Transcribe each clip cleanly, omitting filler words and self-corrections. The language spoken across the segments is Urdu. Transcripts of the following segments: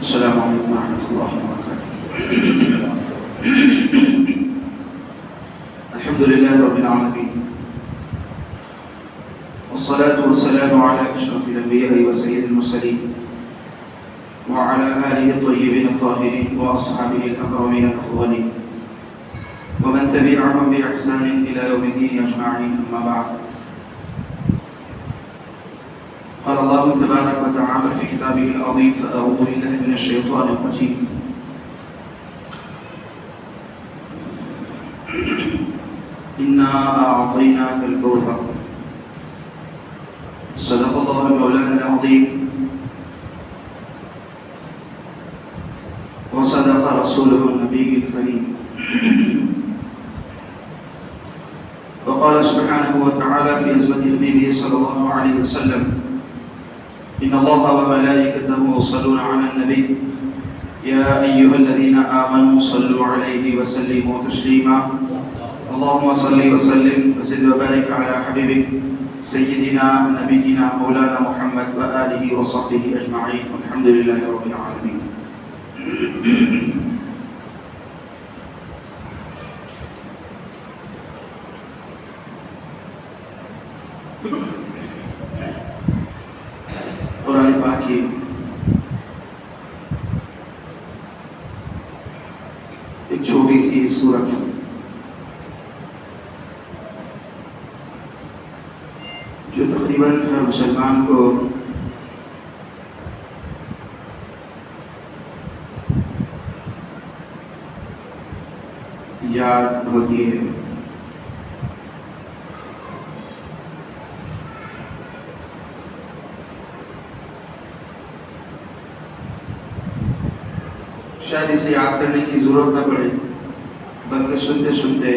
السلام علیکم ورحمۃ اللہ وبرکاتہ. الحمد للہ رب العالمین والصلاة والسلام على أشرف الأنبياء وسيد المرسلين وعلى آله الطيبين الطاهرين وأصحابه الأكرمين الأفضلين ومن تبعهم بإحسان إلى يوم الدين أجمعين. أما بعد، قال الله تبارك وتعالى في كتابه العظيم: فأعوذ بالله من الشيطان الرجيم. إنا أعطيناك الكوثر. صدق الله مولانا العظيم وصدق رسوله النبي الكريم. وقال سبحانه وتعالى في عزة حبيبه صلى الله عليه وسلم: إن الله وملائكته يصلون على النبي يا أيها الذين آمنوا صلوا عليه وسلموا تسليما. اللهم صل وسلم وزد وبارك على حبيبك سيدنا نبينا مولانا محمد وآله وصحبه أجمعين والحمد لله رب العالمين. قرآن پاک کی ایک چھوٹی سی سورت جو تقریباً ہر مسلمان کو یاد ہوتی ہے. شاید اسے یاد کرنے کی ضرورت نہ پڑے، بلکہ سنتے سنتے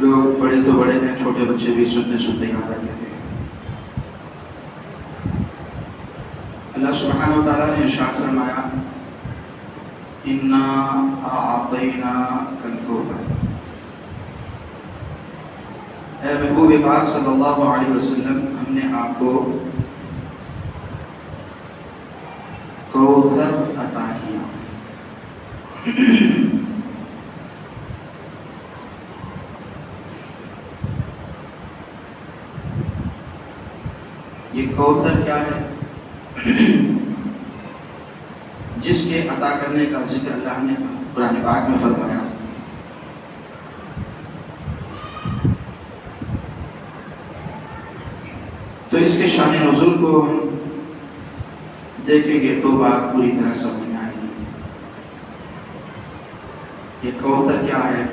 لوگ بڑے تو بڑے ہیں، چھوٹے بچے بھی سنتے سنتے یاد رکھ لیتے ہیں. اللہ سبحانہ وتعالیٰ نے ارشاد فرمایا: اِنَّا أَعْطَيْنَاكَ الْكَوْثَرَ. اے محبوب پاک صلی اللہ علیہ وسلم، ہم نے آپ کو کوثر عطا کیا. یہ کوثر کیا ہے؟ جس کے عطا کرنے کا ذکر اللہ نے قرآن پاک میں فرمایا. تو اس کے شان نزول کو ہم دیکھیں گے تو بات پوری طرح سمجھ میں آئے گی. یہ کوثر کیا ہے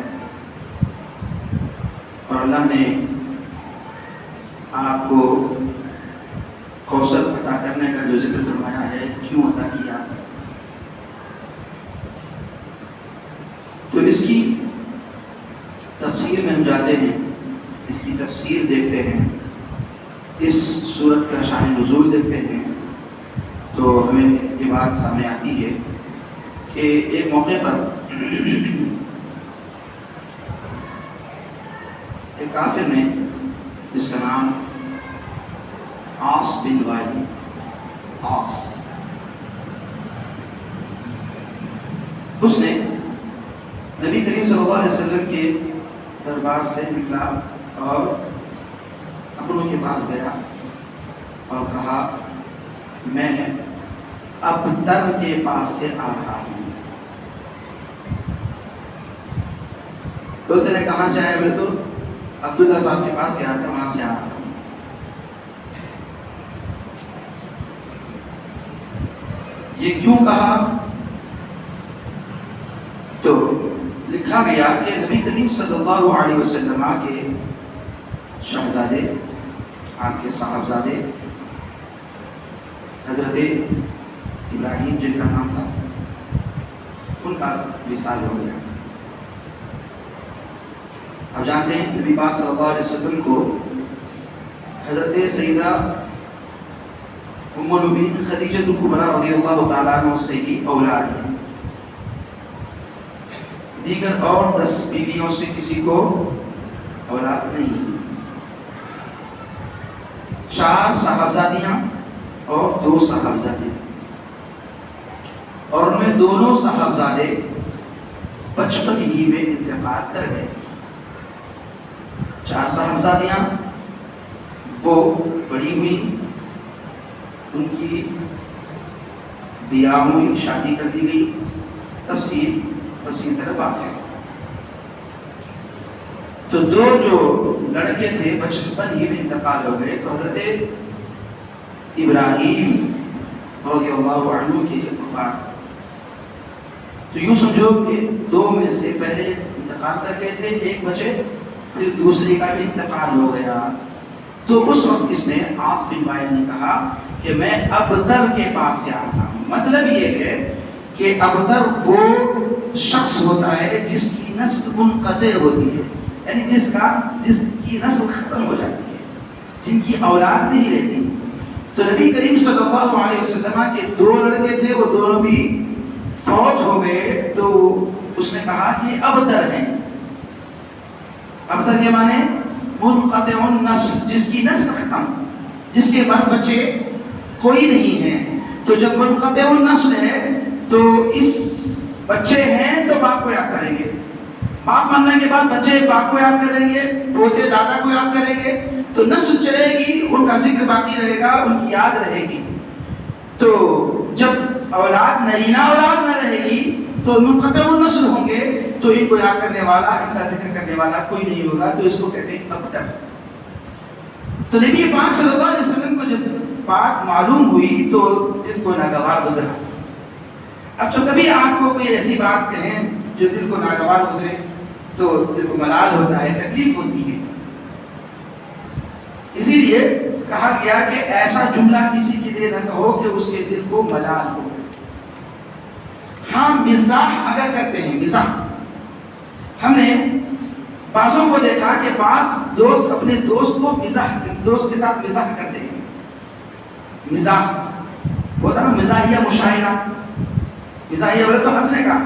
اور اللہ نے آپ کو کوثر عطا کرنے کا جو ذکر فرمایا ہے کیوں عطا کیا. تو اس کی تفسیر میں ہم جاتے ہیں، اس کی تفسیر دیکھتے ہیں، اس سورت کا شان نزول دیکھتے ہیں، تو ہمیں یہ بات سامنے آتی ہے کہ ایک موقع پر ایک کافر نے، جس کا نام عاص بن وائل، عاص، اس نے نبی کریم صلی اللہ علیہ وسلم کے دربار سے نکلا اور اپنوں کے پاس گیا اور کہا: میں ابتر کے پاس سے آ رہا ہوں. تو نے کہاں سے آیا؟ میں تو عبداللہ صاحب کے پاس گیا تھا، وہاں سے آ رہا ہوں. یہ کیوں کہا؟ تو لکھا گیا کہ نبی کریم صلی اللہ علیہ وسلم کے شہزادے، آپ کے صاحبزادے حضرت ابراہیم جن کا نام تھا، ان کا وصال ہو گیا. اب جانتے ہیں نبی پاک صلی اللہ علیہ وسلم کو حضرت سیدہ ام المؤمنین خدیجہ کبریٰ رضی اللہ تعالیٰ عنہ سے ہی اولاد ہے. دیگر اور 10 بیویوں سے کسی کو اولاد نہیں. 4 صاحبزادیاں اور 2 صاحبزادے، اور ان میں دونوں صاحبزادے 55 ہی میں انتقال کر گئے. 4 صاحبزادیاں وہ بڑی ہوئی، ان کی بیاہ ہوئی، شادی کر دی گئی. تفصیل طرح بات ہے. تو 2 جو لڑکے تھے 55 ہی میں انتقال ہو گئے. تو حضرت ابراہیم رضی اللہ عنہ کی وفات. تو یوں سمجھو کہ 2 میں سے پہلے انتقال کر گئے تھے، 1 بچے، پھر دوسرے کا بھی انتقال ہو گیا. تو اس وقت اس نے عاص بن وائل نے کہا کہ میں ابتر کے پاس سے آتا ہوں. مطلب یہ ہے کہ ابتر وہ شخص ہوتا ہے جس کی نسل منقطع ہوتی ہے، یعنی جس کی نسل ختم ہو جاتی ہے، جن کی اولاد نہیں رہتی. تو نبی کریم صلی اللہ علیہ وسلم کے 2 لڑکے تھے، وہ دونوں بھی فوت ہو گئے. تو اس نے کہا کہ ابتر ہیں. ابتر کے معنی منقطع النسل، جس کی نسل ختم، جس کے بعد بچے کوئی نہیں ہے. تو جب منقطع النسل ہے تو اس بچے ہیں تو باپ کو یاد کریں گے، باپ مرنے کے بعد بچے باپ کو یاد کریں گے، پوتے دادا کو یاد کریں گے. تو نسل چلے گی، ان کا ذکر باقی رہے گا، ان کی یاد رہے گی. تو جب اولاد نرینہ اولاد نہ رہے گی تو منقطع النسل ہوں گے، تو ان کو یاد کرنے والا، ان کا ذکر کرنے والا کوئی نہیں ہوگا. تو اس کو کہتے ہیں ابتر. تو نبی پاک صلی اللہ علیہ وسلم کو جب بات معلوم ہوئی تو دل کو ناگوار گزرا. اب جو کبھی آپ کو کوئی ایسی بات کہیں جو دل کو ناگوار گزرے تو دل کو ملال ہوتا ہے، تکلیف ہوتی ہے. اسی لیے کہا گیا کہ ایسا جملہ کسی کے لیے نہ کہو کہ اس کے دل کو ملال ہو. ہاں مزاح اگر کرتے ہیں، مزاح، ہم نے بعضوں کو دیکھا کہ بعض دوست اپنے دوست کے ساتھ مزاح کرتے ہیں. مزاح ہوتا نا، مزاحیہ مشاعرہ. مزاحیہ بولے تو ہنسنے کا،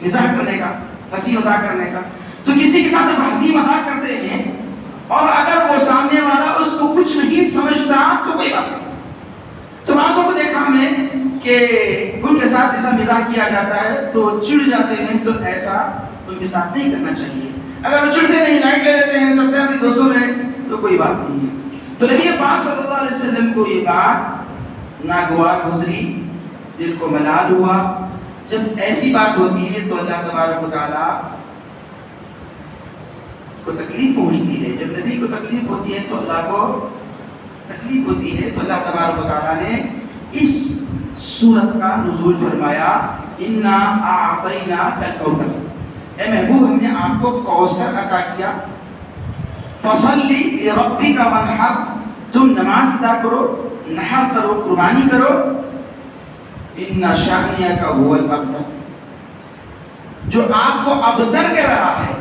مزاح کرنے کا، ہنسی مذاق کرنے کا. تو کسی کے ساتھ ہنسی مذاق کرتے ہیں اور اگر وہ سامنے والا اس کو کچھ نہیں سمجھتا تو کوئی بات نہیں. تو بعضوں کو دیکھا ہم نے کہ ان کے ساتھ ایسا مزاح کیا جاتا ہے تو چڑ جاتے ہیں. تو ایسا ان کے ساتھ نہیں کرنا چاہیے. اگر وہ چڑھتے نہیں، لائٹ لے لیتے ہیں، کرتے ہیں اپنے دوستوں میں، تو کوئی بات نہیں ہے. تو نبی پاک صلی اللہ علیہ وسلم کو یہ بات ناگوار گزری، دل کو ملال ہوا. جب ایسی بات ہوتی ہے تو اللہ تبارک و تعالیٰ کو تکلیف پہنچتی ہے. جب نبی کو تکلیف ہوتی ہے تو اللہ کو تکلیف ہوتی ہے. تو اللہ تبارک و تعالیٰ نے اس سورت کا نزول فرمایا، انا اعطیناک الکوثر. اے محبوب، ہم نے آپ کو کوثر عطا کیا. فصلی لربک وانحر، تم نماز ادا کرو، نحر کرو، قربانی کرو. ان شانئک هو الابتر، جو آپ کو ابتر کہہ رہا ہے،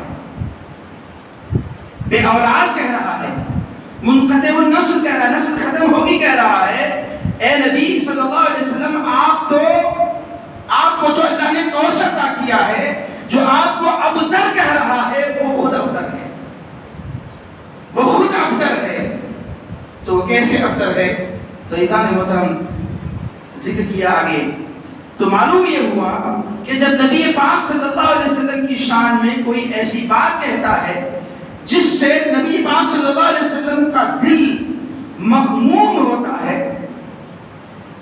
بے اولاد کہہ رہا ہے، منقطع النسل کہہ رہا ہے، نسل ختم ہوگی کہہ رہا ہے. اے نبی صلی اللہ علیہ وسلم، آپ کو تو اللہ نے کوثر عطا کیا ہے. جو آپ کو ابتر کہہ رہا ہے وہ خود ابتر ہے، وہ خود ابتر ہے. تو کیسے ابتر ہے؟ تو عزیزان محترم ذکر کیا آگے. تو معلوم یہ ہوا کہ جب نبی پاک صلی اللہ علیہ وسلم کی شان میں کوئی ایسی بات کہتا ہے جس سے نبی پاک صلی اللہ علیہ وسلم کا دل مغموم ہوتا ہے،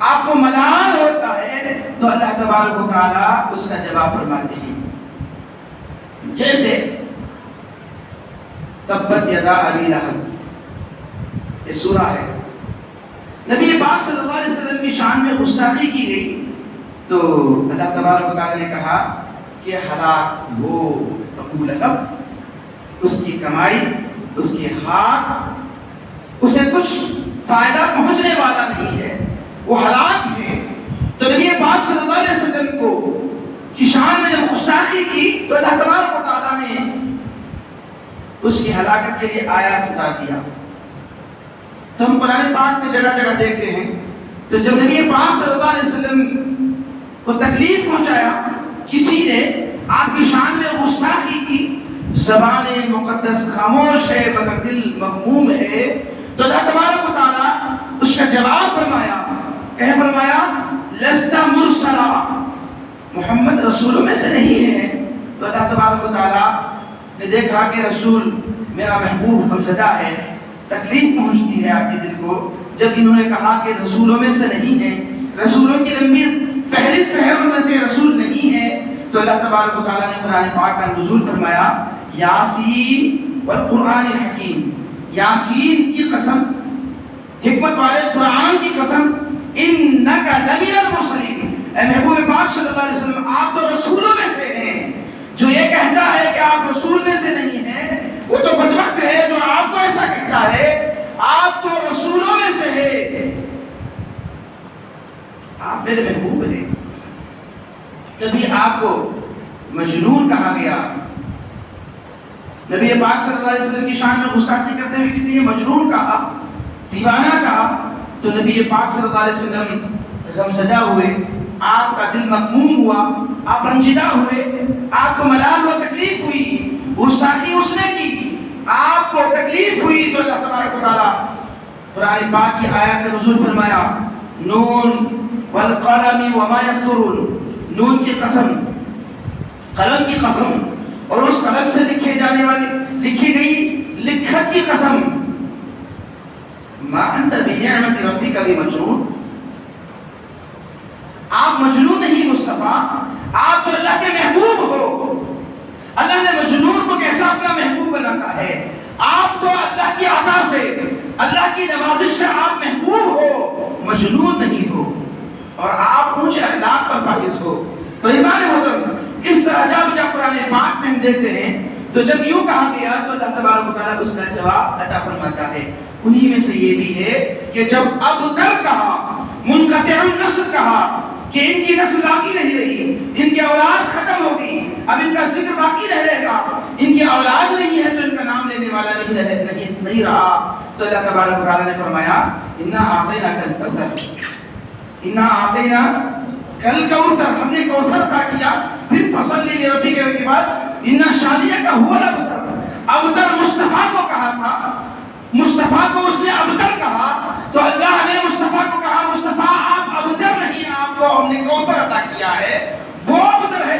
آپ کو ملال ہوتا ہے، تو اللہ تبارک و تعالیٰ اس کا جواب فرماتے ہیں. جیسے تبت یدا ابی لہب، یہ سورہ ہے. نبی پاک صلی اللہ علیہ وسلم کی شان میں گستاخی کی گئی تو اللہ تبارک و تعالیٰ نے کہا کہ ہلاک وہ ابو لہب، اس کی کمائی، اس کے ہاتھ، اسے کچھ فائدہ پہنچنے والا نہیں ہے، وہ ہلاک ہے. تو نبی پاک صلی اللہ علیہ وسلم کو کی شان میں جب گستاخی کی تو اللہ تبارک و تعالیٰ نے اس کی ہلاکت کے لیے آیات اتار دیا. تو ہم قرآن پاک میں جگہ جگہ دیکھتے ہیں. تو جب نبی پاک صلی اللہ علیہ وسلم کو تکلیف پہنچایا، کسی نے آپ کی شان میں گستاخی کی، زبان مقدس خاموش ہے مگر دل مغموم ہے، تو اللہ تبارک و تعالیٰ اس کا جواب فرمایا، کہے فرمایا لست مرسلا، محمد رسولوں میں سے نہیں ہے۔ تو اللہ تبارک و تعالیٰ نے دیکھا کہ رسول میرا محبوب غمزدہ ہے، تکلیف پہنچتی ہے آپ کے دل کو جب انہوں نے کہا کہ رسولوں میں سے نہیں ہے، رسولوں کی لمبی فہرست ہے ان میں سے رسول نہیں ہے۔ تو اللہ تبارک و تعالیٰ نے قرآن پاک کا نزول فرمایا، یاسین والقرآن الحکیم، یاسین کی قسم، حکمت والے قرآن کی قسم، انک لمن المرسلین، اے محبوب پاک صلی اللہ علیہ وسلم آپ تو رسولوں میں سے ہیں۔ جو یہ کہتا ہے کہ آپ رسول میں سے نہیں ہیں وہ تو بدبخت ہے جو آپ کو ایسا کہتا ہے، آپ تو رسولوں میں سے ہیں، آپ میرے محبوب ہیں۔ کبھی آپ کو مجنون کہا گیا؟ نبی پاک صلی اللہ علیہ وسلم کی شان میں گستاخی کرتے ہوئے کسی نے مجنون کہا، دیوانہ کہا؟ تو نبی پاک صلی اللہ علیہ وسلم غمزدہ ہوئے، آپ کا دل مغموم ہوا، آپ رنجیدہ ہوئے، آپ کو ملال و تکلیف ہوئی، گستاخی اس نے کی، آپ کو تکلیف ہوئی۔ تو اللہ تبارک و تعالیٰ قرآن پاک کی آیت کا نزول فرمایا، نون والقلم وما یسطرون، نون کی قسم، قلم کی قسم، اور اس قلم سے لکھی گئی لکھت کی قسم، ما انت بنعمت ربک بمجنون، آپ مجنون نہیں مصطفیٰ، آپ تو اللہ کے محبوب ہو۔ اللہ نے مجنون کو کیسا اپنا محبوب بناتا ہے؟ آپ تو اللہ کی عطا سے، اللہ کی نوازش سے آپ محبوب ہو، مجنون نہیں ہو، اور آپ اونچے اخلاق پر فائز ہو۔ تو انسان محترم، اس طرح جب قرآن پاک میں ہم دیکھتے ہیں تو جب یوں کہا گیا تو اللہ تبارک و تعالیٰ اس کا جواب عطا فرماتا ہے۔ انہی میں سے یہ بھی ہے کہ جب ابتر کہا، منقطع النسل کہا کہ ان کی نسل باقی نہیں رہی، ان کی اولاد ختم ہو گئی، اب ان کا ذکر باقی رہے گا، ان کی اولاد نہیں ہے تو ان کا نام لینے والا نہیں رہا، تو اللہ تبارک و تعالیٰ نے فرمایا انا اعطیناک الکوثر، انا اعطیناک الکوثر، ہم نے کوثر عطا کیا۔ پھر فصلی لربک کے بعد انا شانئک هو الابتر، ابتر مصطفیٰ کو کہا تھا، مصطفیٰ کو اس نے ابتر کہا، تو اللہ نے مصطفیٰ کو کہا مصطفیٰ آپ ابتر نہیں، آپ کو ہم نے کوثر عطا کیا ہے، وہ ابتر ہے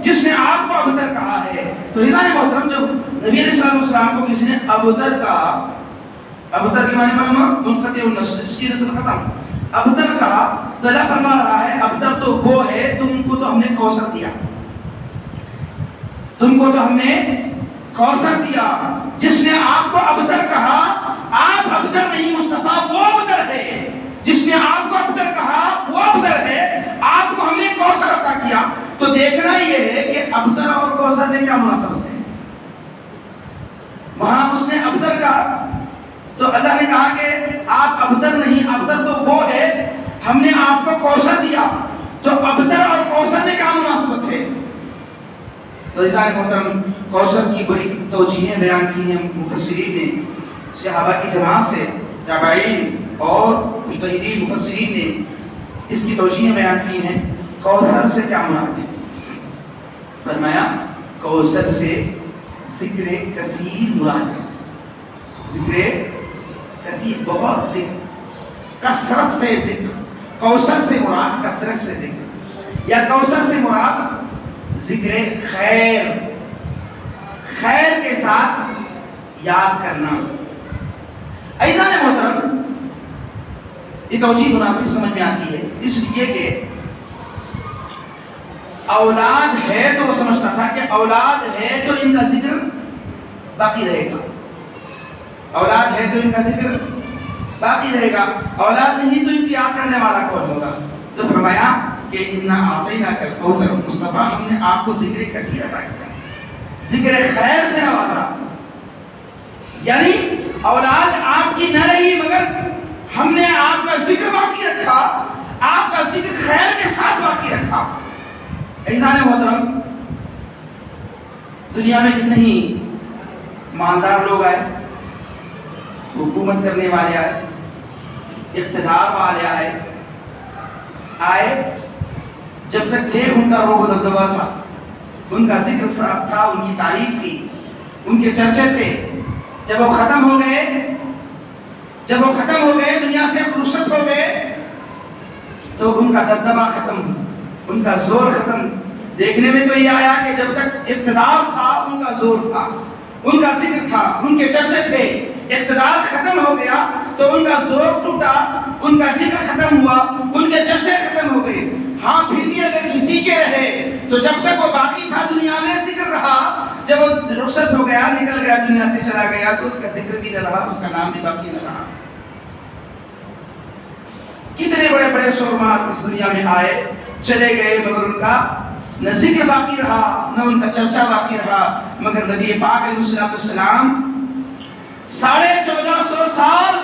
جس نے آپ کو ابتر کہا ہے۔ تو عزیزان محترم، جب نبی علیہ السلام کو کسی نے ابتر کہا، ابتر کے معنی معلوم، منقطع النسل، اس کی نسل ختم، ابتر کہا تو اللہ فرما رہا ہے ابتر تو وہ ہے، تم کو تو ہم نے کوثر دیا، تم کو تو ہم نے کوثر دیا، جس نے آپ کو ابتر کہا، آپ ابتر نہیں مصطفیٰ، وہ ابتر ہے، جس نے آپ کو ابتر کہا وہ ابتر ہے، آپ کو ہم نے کوثر عطا کیا۔ تو دیکھنا یہ ہے کہ ابتر اور کوثر میں کیا مناسبت ہے۔ وہاں اس نے ابتر کہا تو اللہ نے کہا کہ آپ ابتر نہیں، ابتر تو وہ ہے، ہم نے آپ کو کوثر دیا، تو ابتر اور کوثر میں کیا مناسبت ہے؟ تو عزیزان محترم، کوثر کی بڑی توجیہیں بیان کی ہیں مفسرین نے، صحابہ کی جماعت سے، تابعین اور مجتہدین مفسرین نے اس کی توجیہیں بیان کی ہیں۔ کوثر سے کیا مراد ہے؟ فرمایا کوثر سے ذکر کثیر مراد ہے، ذکر کثیر، بہت ذکر، کثرت سے ذکر، کوثر سے مراد کثرت سے ذکر، یا کوثر سے مراد ذکر خیر، خیر کے ساتھ یاد کرنا۔ عزیزان محترم، یہ توجیہ مناسب سمجھ میں آتی ہے اس لیے کہ اولاد ہے تو وہ سمجھتا تھا کہ اولاد ہے تو ان کا ذکر باقی رہے گا، اولاد ہے تو ان کا ذکر باقی رہے گا، اولاد نہیں تو ان کی یاد کرنے والا کون ہوگا؟ تو فرمایا کہ انا اعطیناک الکوثر، مصطفیٰ ہم نے آپ کو ذکر کثیر عطا کیا، ذکر خیر سے نوازا، یعنی اولاد آپ کی نہ رہی مگر ہم نے آپ کا ذکر باقی رکھا، آپ کا ذکر خیر کے ساتھ باقی رکھا۔ عزیزان محترم، دنیا میں کتنے ہی مالدار لوگ آئے، حکومت کرنے والے آئے، اقتدار والے آئے، جب تک تھے ان کا روح و دبدبہ تھا، ان کا ذکر تھا، ان کی تعریف تھی، ان کے چرچے تھے. جب وہ ختم ہو گئے دنیا سے رخصت ہو گئے تو ان کا دبدبہ ختم، ان کا زور ختم. دیکھنے میں تو یہ آیا کہ جب تک اقتدار تھا ان کا زور تھا، ان کا ذکر تھا، ان کے چرچے تھے. اقتدار ختم ہو گیا تو ان کا زور ٹوٹا، ان کا ذکر ختم ہوا، ان کے چرچے ختم ہو گئے. ہاں پھر بھی اگر کسی کے رہے تو جب تک وہ باقی تھا دنیا میں ذکر رہا. جب وہ رخصت ہو گیا، نکل گیا، دنیا سے چلا گیا تو اس کا ذکر بھی نہ رہا، اس کا نام بھی باقی نہ رہا. کتنے بڑے بڑے شعراء اس دنیا میں آئے چلے گئے، مگر ان کا نہ ذکر باقی رہا نہ ان کا چرچا باقی رہا. مگر نبی پاک علیہ السلام 1450 سال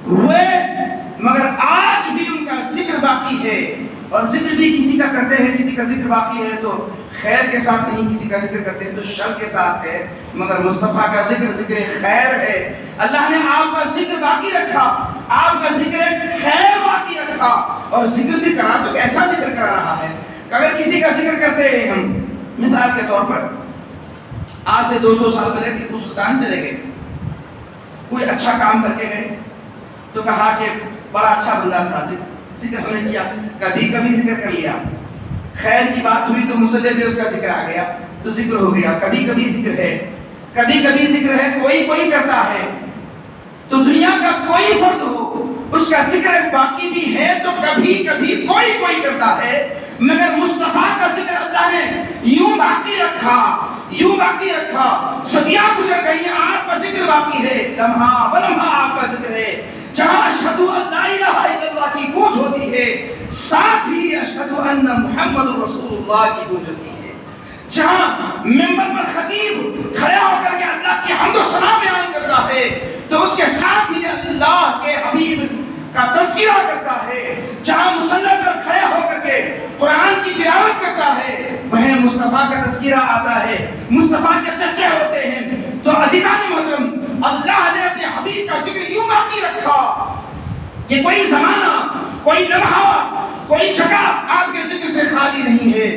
ہوئے مگر آج بھی ان کا ذکر باقی ہے. اور ذکر بھی کسی کا کرتے ہیں، کسی کا ذکر باقی ہے تو خیر کے ساتھ نہیں، کسی کا ذکر کرتے ہیں تو شر کے ساتھ ہے. مگر مصطفیٰ کا ذکر خیر ہے. اللہ نے آپ کا ذکر باقی رکھا، آپ کا ذکر خیر باقی رکھا. اور ذکر بھی کرا تو کیسا ذکر کرا رہا ہے. اگر کسی کا ذکر کرتے ہیں ہم، مثال کے طور پر آج سے 200 سال پہلے ٹیپو سلطان چلے گئے، کوئی اچھا کام کر کے گئے تو کہا کہ بڑا اچھا بندہ تھا، ذکر ہم نے کیا، کبھی کبھی ذکر کر لیا. خیر کی بات ہوئی تو مصلی پہ اس کا ذکر آ گیا تو ذکر ہو گیا. کبھی کبھی ذکر ہے، کبھی کبھی ذکر ہے، کوئی کرتا ہے. تو دنیا کا کوئی فرد ہو اس کا ذکر باقی بھی ہے تو کبھی کبھی کوئی کرتا ہے. مگر مصطفیٰ کا ذکر اللہ نے یوں باقی رکھا. صدیاں گزر گئی، آپ کا ذکر باقی ہے. لمحہ بلمحہ آپ کا ذکر ہے. جہاں اشہد ان لا الہ الا اللہ کی گونج ہوتی ہے، ساتھ ہی اشہد ان محمد رسول اللہ کی گونج ہوتی ہے. جہاں منبر پر خطیب کھڑا ہو کر کے اللہ کی حمد و ثنا بیان کرتا ہے تو اس کے ساتھ ہی اللہ کے حبیب کا تذکرہ کرتا ہے. جہاں مصلی پر کھڑا ہو کر کے قرآن کی تلاوت کرتا ہے وہیں مصطفیٰ کا تذکرہ آتا ہے، مصطفیٰ کے چرچے ہوتے ہیں. تو عزیزان محترم، اللہ نے اپنے حبیب کا ذکر یوں باقی رکھا کہ کوئی زمانہ، کوئی لمحہ، کوئی جگہ آپ کے ذکر سے خالی نہیں ہے.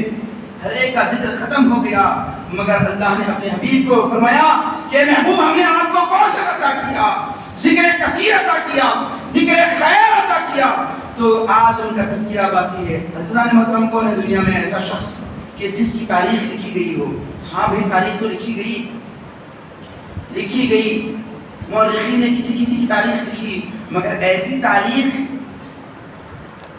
ہر ایک کا ذکر ختم ہو گیا مگر اللہ نے اپنے حبیب کو فرمایا کہ محبوب ہم نے آپ کو کوثر عطا کیا، ذکر کثیر عطا کیا، ذکر خیر عطا کیا. تو آج ان کا تذکرہ باقی ہے. عزیزان محترم، کون ہے دنیا میں ایسا شخص کہ جس کی تاریخ لکھی گئی ہو؟ ہاں بھائی، تاریخ تو لکھی گئی، مورخین نے کسی کی تاریخ لکھی، مگر ایسی تاریخ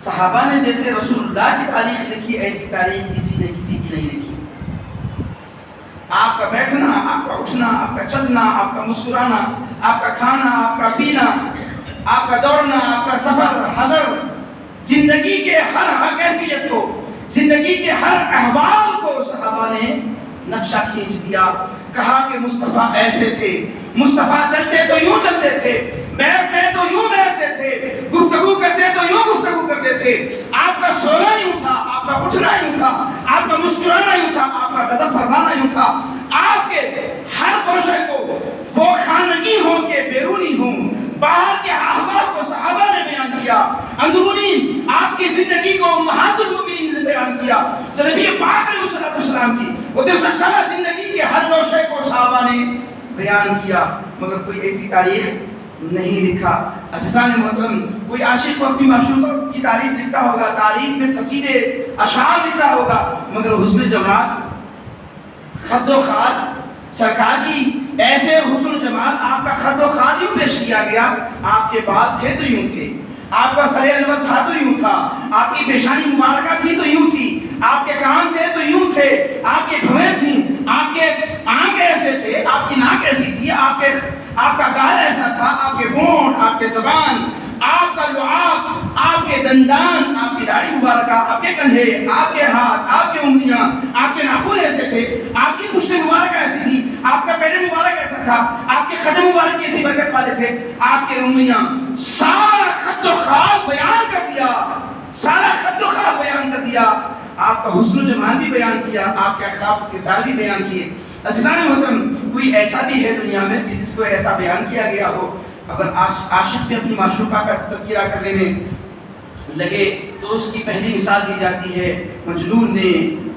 صحابہ نے جیسے رسول اللہ کی تاریخ لکھی، ایسی تاریخ کسی نے کسی کی نہیں لکھی. آپ کا بیٹھنا، آپ کا اٹھنا، آپ کا چلنا، آپ کا مسکرانا، آپ کا کھانا، آپ کا پینا، آپ کا دوڑنا، آپ کا سفر، حضر، زندگی کے ہر کیفیت کو، زندگی کے ہر احوال کو صحابہ نے نقشہ کھینچ دیا. کہا کہ مصطفیٰ ایسے تھے، مصطفیٰ چلتے تو یوں چلتے تھے، بیٹھتے تو یوں بیٹھتے تھے، گفتگو کرتے تو یوں گفتگو کرتے تھے. آپ کا سونا یوں تھا، آپ کا اٹھنا یوں تھا، آپ کا مسکرانا یوں تھا، آپ کا غضب فرمانا یوں تھا. آپ کے ہر گوشے کو، وہ خانگی ہوں کہ بیرونی ہوں، باہر کے احوال کو صحابہ نے بیان کیا، اندرونی آپ کی زندگی کو امہات المؤمنین نے بیان کیا. تو نبی پاک علیہ السلام کی وہ سارا زندگی کے ہر گوشے کو صحابہ نے بیان کیا، مگر کوئی ایسی تاریخ نہیں لکھا. عزیزان محترم، کوئی عاشق کو اپنی معشوقہ کی تعریف لکھتا ہوگا، تاریخ میں قصیدے اشعار لکھتا ہوگا، مگر حسن جمال، خط و خال سرکار کی ایسے حسن و جمال، آپ کا خط و خال یوں پیش کیا گیا. آپ کے بال تھے تو یوں تھے، آپ کا سر انور تھا تو یوں تھا، آپ کی پیشانی مبارکہ تھی تو یوں تھی، آپ کے کان تھے تو یوں تھے، آپ کے بھویں تھیں، آپ کے آنکھ ایسے تھے، آپ کی ناک ایسی تھی، آپ کا گال ایسا تھا، آپ کے ہونٹ، آپ کے زبان، آپ کا لعاب، آپ کے دندان، آپ کی داڑھی مبارکہ، آپ کے کندھے، آپ کے ہاتھ، آپ کی انگلیاں، آپ کے ناخن ایسے تھے، آپ کی پشت مبارکہ ایسی تھی، آپ کا پیر مبارک ایسا تھا، آپ کے قدم مبارک ایسی برکت والے تھے، آپ کے انگلیاں. سارا خط و خال بیان کر دیا، سارا خط و خال بیان کر دیا. آپ کا حسن و جمال بھی بیان کیا، آپ کے اخلاق و کردار بھی بیان کیے. عزیزان محترم، کوئی ایسا بھی ہے دنیا میں کہ جس کو ایسا بیان کیا گیا ہو؟ اگر عاشق بھی اپنی معشوقہ کا تذکرہ کرنے میں لگے تو اس کی پہلی مثال دی جاتی ہے مجنون نے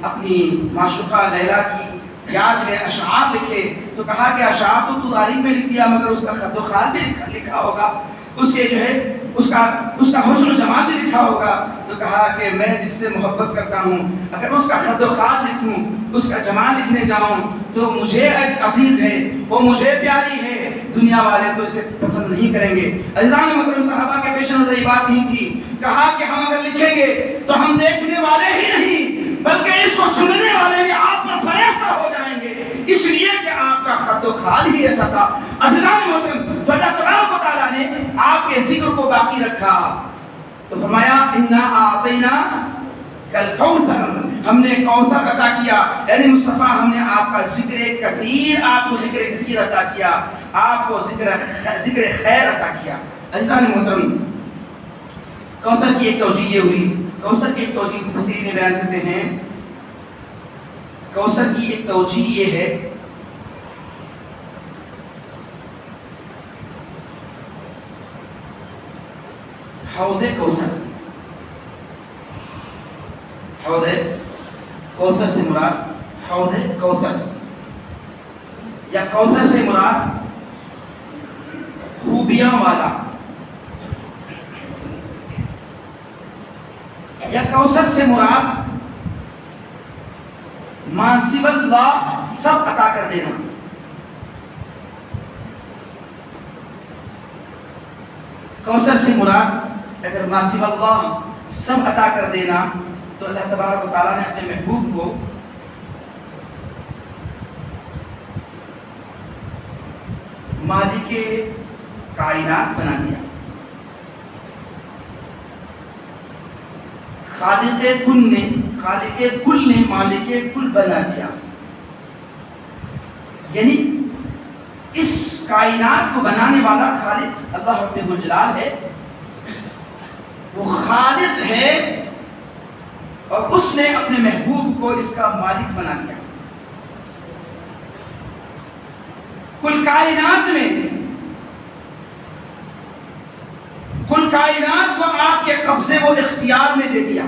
اپنی معشوقہ لیلا کی یاد میں اشعار لکھے تو کہا کہ اشعار تو تاریخ میں لکھ دیا مگر اس کا خط و خال بھی لکھا ہوگا، اس کے جو ہے اس کا حسن و جمال بھی لکھا ہوگا. تو کہا کہ میں جس سے محبت کرتا ہوں اگر اس کا خط و خال لکھوں، اس کا جمال لکھنے جاؤں تو مجھے عزیز ہے، وہ مجھے پیاری ہے، دنیا والے تو اسے پسند نہیں کریں گے. عزیزان محترم، صحابہ کے پیش نظر یہ بات نہیں تھی. کہا کہ ہم اگر لکھیں گے تو ہم دیکھنے والے ہی نہیں بلکہ اس کو سننے والے بھی آپ پر فریفتہ ہو جائیں گے، اس لیے کہ آپ کا خط و خال ہی ایسا تھا. عزیزان محترم، تو اللہ تبارک و تعالیٰ نے آپ کے ذکر کو باقی رکھا تو فرمایا انا اعطینا کالکوثر، ہم نے کوثر عطا کیا، یعنی مصطفیٰ ہم نے آپ کا ذکر کثیر، آپ کو ذکر کثیر عطا کیا، آپ کو ذکر خیر عطا کیا. عزیزان محترم، کوثر کی ایک توجیہ یہ ہوئی، کوثر کی ایک توجیہ مفسرین نے بیان کرتے ہیں. کوثر کی ایک توجیہ یہ ہے حوض کوثر. حوض کوثر سے مراد حوض کوثر یا کوثر سے مراد خوبیاں والا یا کوثر سے مراد ما سوی اللہ سب عطا کر دینا. کوثر سے مراد اگر ما سوی اللہ سب عطا کر دینا تو اللہ تبارک و تعالیٰ نے اپنے محبوب کو مالک کائنات بنا دیا، خالق کل نے مالک کل بنا دیا. یعنی اس کائنات کو بنانے والا خالق اللہ رب الجلال ہے، وہ خالق ہے اور اس نے اپنے محبوب کو اس کا مالک بنا دیا. کل کائنات کو آپ کے قبضے و اختیار میں دے دیا.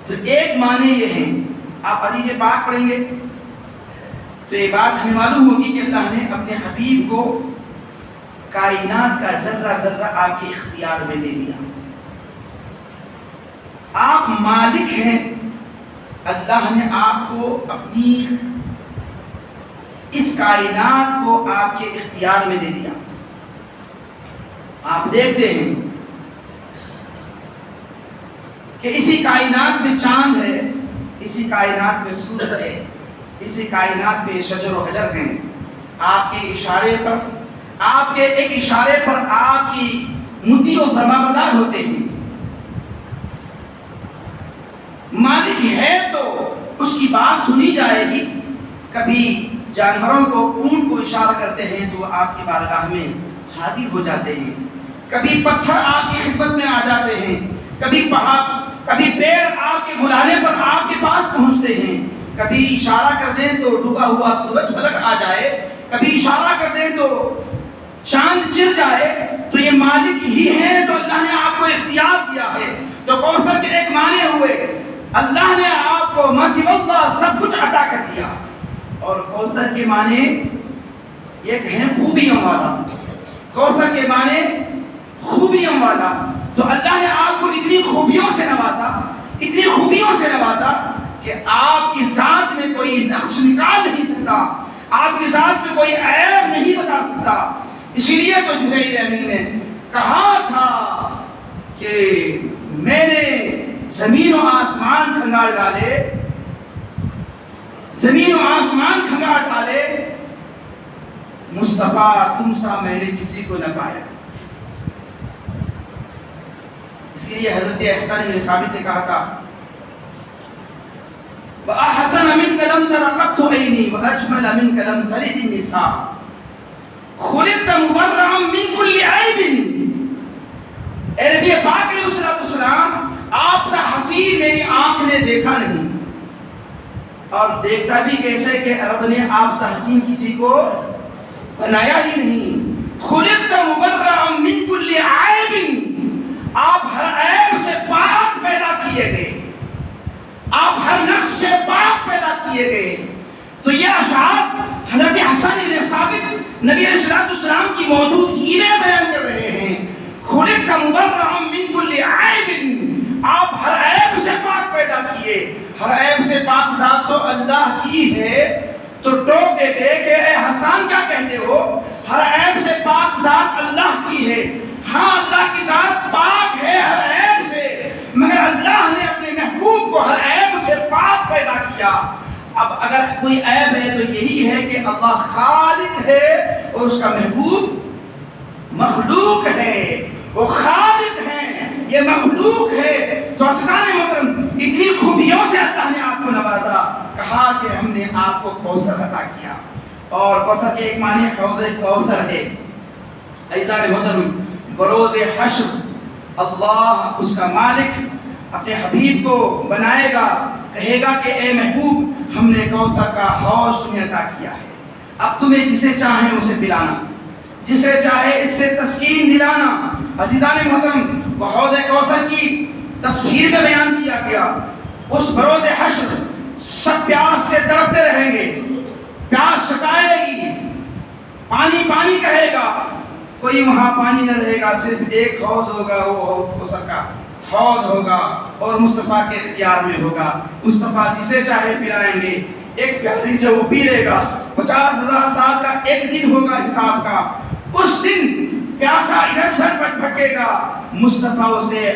تو ایک معنی یہ ہے، آپ حدیث پاک پڑھیں گے تو یہ بات ہمیں معلوم ہوگی کہ اللہ نے اپنے حبیب کو کائنات کا ذرہ ذرہ آپ کے اختیار میں دے دیا. آپ مالک ہیں، اللہ نے آپ کو اپنی اس کائنات کو آپ کے اختیار میں دے دیا. آپ دیکھتے ہیں کہ اسی کائنات میں چاند ہے، اسی کائنات میں سورج ہے، اسی کائنات میں شجر و حجر ہیں. آپ کے اشارے پر، آپ کے ایک اشارے پر آپ کی مطیع و فرمانبردار ہوتے ہیں. مالک ہے تو اس کی بات سنی جائے گی. کبھی جانوروں کو، اونٹ کو اشارہ کرتے ہیں تو آپ کی بارگاہ میں حاضر ہو جاتے ہیں. کبھی پتھر آپ کی خدمت میں آ جاتے ہیں، کبھی پہاڑ، کبھی پیڑ آپ کے بلانے پر آپ کے پاس پہنچتے ہیں. کبھی اشارہ کر دیں تو ڈوبا ہوا سورج پلٹ آ جائے، کبھی اشارہ کر دیں تو چاند چر جائے. تو یہ مالک ہی ہیں، تو اللہ نے آپ کو اختیار دیا ہے. تو کوثر کے ایک معنی ہوئے اللہ نے آپ کو ما سوی اللہ سب کچھ عطا کر دیا. اور کوثر کے معنی ایک ہے خوبیوں والا. کوثر کے معنی خوبیوں والا. تو اللہ نے آپ کو اتنی خوبیوں سے نوازا، اتنی خوبیوں سے نوازا کہ آپ کی ذات میں کوئی نقص نکال نہیں سکتا، آپ کی ذات میں کوئی عیب نہیں بتا سکتا. اسی لیے تو جبرائیل امین نے کہا تھا کہ میں نے زمین و آسمان کھنگال ڈالے، زمین و آسمان کھنگال ڈالے، مصطفیٰ تم سا میں نے کسی کو نہ پایا. اس لیے حضرت احسان بن ثابت نے کہا تھا وَأَحْسَنَ مِنْكَ لَمْ تَرَ قَطُّ عَيْنِي وَأَجْمَلَ مِنْكَ لَمْ تَلِدِ النِّسَاءُ خُلِقْتَ مُبَرَّأً مِنْ كُلِّ عَيْبٍ. اے نبی پاک علیہ السلام، آپ سا حسین میری آنکھ نے دیکھا نہیں، اور دیکھتا بھی کیسے کہ رب نے آپ سا حسین کسی کو بنایا ہی نہیں. خُلِقْتَ مُبَرَّأً مِنْ كُلِّ عَيْبٍ، آپ ہر عیب سے پاک پیدا کیے گئے. آپ ہر نقص سے پاک پیدا کیے گئے. تو یہ اشعار حضرت حسن بن ثابت نبی علیہ السلام کی موجودگی میں بیان کر رہے ہیں. خلقت مبرئا من کل عیب، آپ ہر عیب سے پاک پیدا کیے. ہر عیب سے پاک ذات تو اللہ کی ہے. تو ٹوک دیتے کہ اے حسان کیا کہتے ہو، ہر عیب سے پاک ذات اللہ کی ہے. ہاں اللہ کی ذات پاک ہے ہر عیب سے، مگر اللہ نے اپنے محبوب کو ہر عیب سے پاک پیدا کیا. اب اگر کوئی عیب ہے تو یہی ہے کہ اللہ خالق ہے اور اس کا محبوب مخلوق ہے. وہ خالق ہیں، یہ مخلوق ہے. تو عزیزان محترم، اتنی خوبیوں سے اللہ نے آپ کو نوازا. کہا کہ ہم نے آپ کو کوثر عطا کیا، اور کوثر کے ایک معنی حوض کوثر ہے. عزیزان محترم، بروز حشر اللہ اس کا مالک اپنے حبیب کو بنائے گا، کہے گا کہ اے محبوب ہم نے کوثر کا حوض تمہیں عطا کیا ہے. اب تمہیں جسے چاہیں اسے پلانا، جسے چاہے اس سے تسکین دلانا. عزیزان محترم، وہ حوض کوثر کی تفسیر میں بیان کیا گیا. اس بروز حشر سب پیاس سے تڑپتے رہیں گے، پیاس ستائے گی، پانی پانی کہے گا. کوئی وہاں پانی نہ رہے گا، صرف ایک حوض ہوگا، وہ حوض کوثر کا حوض ہوگا اور مصطفیٰ کے اختیار میں ہوگا. مصطفیٰ جسے چاہے پلائیں گے. ایک پیالی جو وہ پی لے گا، 50,000 سال کا ایک دن ہوگا حساب کا. اس دن پیاسا ادھر ادھر بھٹکے گا، مصطفیٰ اسے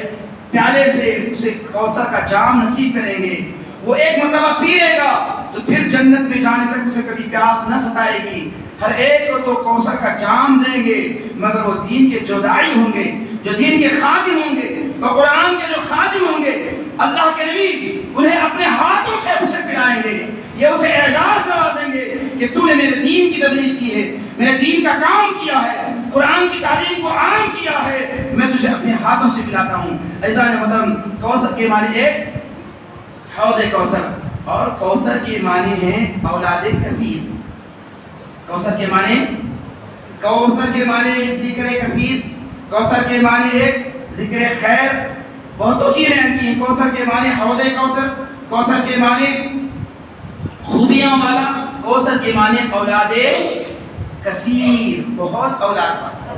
پیالے سے اسے کوثر کا جام نصیب کریں گے. وہ ایک مرتبہ پی لے گا تو پھر جنت میں جانے تک اسے کبھی پیاس نہ ستائے گی. ہر ایک کو تو کوثر کا جام دیں گے، مگر وہ دین کے جودائی ہوں گے، جو دین کے خادم ہوں گے، وہ قرآن کے جو خادم ہوں گے، اللہ کے نبی انہیں اپنے ہاتھوں سے اسے پلائیں گے. یہ اسے اعزاز نوازیں گے کہ تو نے میرے دین کی تبلیغ کی ہے، میرے دین کا کام کیا ہے، قرآن کی تعلیم کو عام کیا ہے، میں تجھے اپنے ہاتھوں سے پلاتا ہوں. عزیزان محترم، کوثر کے معنی ایک حوض کوثر، اور کوثر کے معنی ہیں اولاد کثیر. کوثر کے معنی ذکر کثیر، کوثر کے معنی ایک ذکر خیر. بہتوں چیزیں ہیں کی. کوثر کے معنی حوض کوثر، کوثر کے معنی خوبیاں والا، کوثر کے معنی اولاد کثیر، بہت اولاد والا.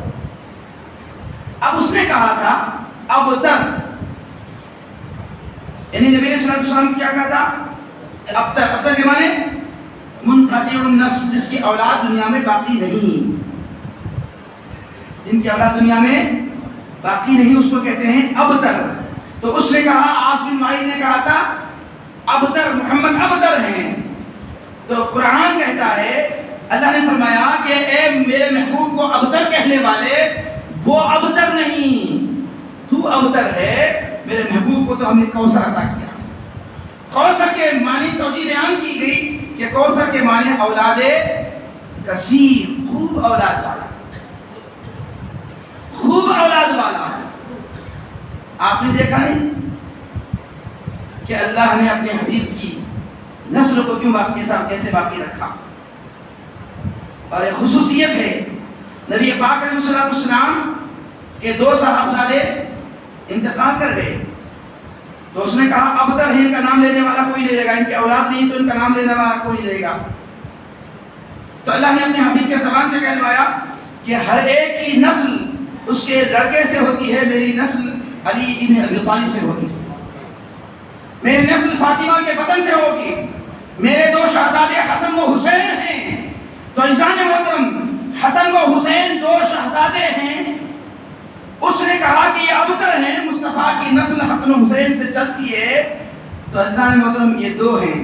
اب اس نے کہا تھا ابتر، یعنی نبی صلی اللہ علیہ وسلم کیا کہا تھا؟ ابتر کے معنی منقطع النسل، جس کی اولاد دنیا میں باقی نہیں. جن کی اولاد دنیا میں باقی نہیں اس کو کہتے ہیں ابتر. تو اس نے کہا، عاص بن وائل نے کہا تھا ابتر، محمد ابتر ہیں. تو قرآن کہتا ہے، اللہ نے فرمایا کہ اے میرے محبوب کو ابتر کہنے والے وہ ابتر نہیں، تو ابتر ہے. میرے محبوب کو تو ہم نے کوثر عطا کیا. کوثر کے معنی توجیہ بیان کی گئی کہ کوثر کے معنی اولاد کثیر، خوب اولاد والا، خوب اولاد والا. آپ نے دیکھا نہیں کہ اللہ نے اپنے حبیب کی نسل کو کیوں کیسے باقی رکھا. اور ایک خصوصیت ہے، نبی پاک علیہ السلام کے 2 صاحبزادے انتقال کر گئے. تو اس نے کہا ابتر ہے، ان کا نام لینے والا کوئی نہیں رہے گا، ان کی اولاد نہیں تو ان کا نام لینے والا کوئی نہیں رہے گا. تو اللہ نے اپنے حبیب کے زبان سے کہلوایا کہ ہر ایک کی نسل اس کے لڑکے سے ہوتی ہے. میری نسل علی ابن ابی طالب سے ہوگی، میری نسل فاطمہ کے بطن سے ہوگی. میرے 2 شہزادے حسن و حسین ہیں. تو عزیزان محترم، حسن و حسین 2 شہزادے ہیں. اس نے کہا کہ یہ ابتر ہیں، مصطفیٰ کی نسل حسن و حسین سے چلتی ہے. تو عزیزان محترم، یہ 2 ہیں،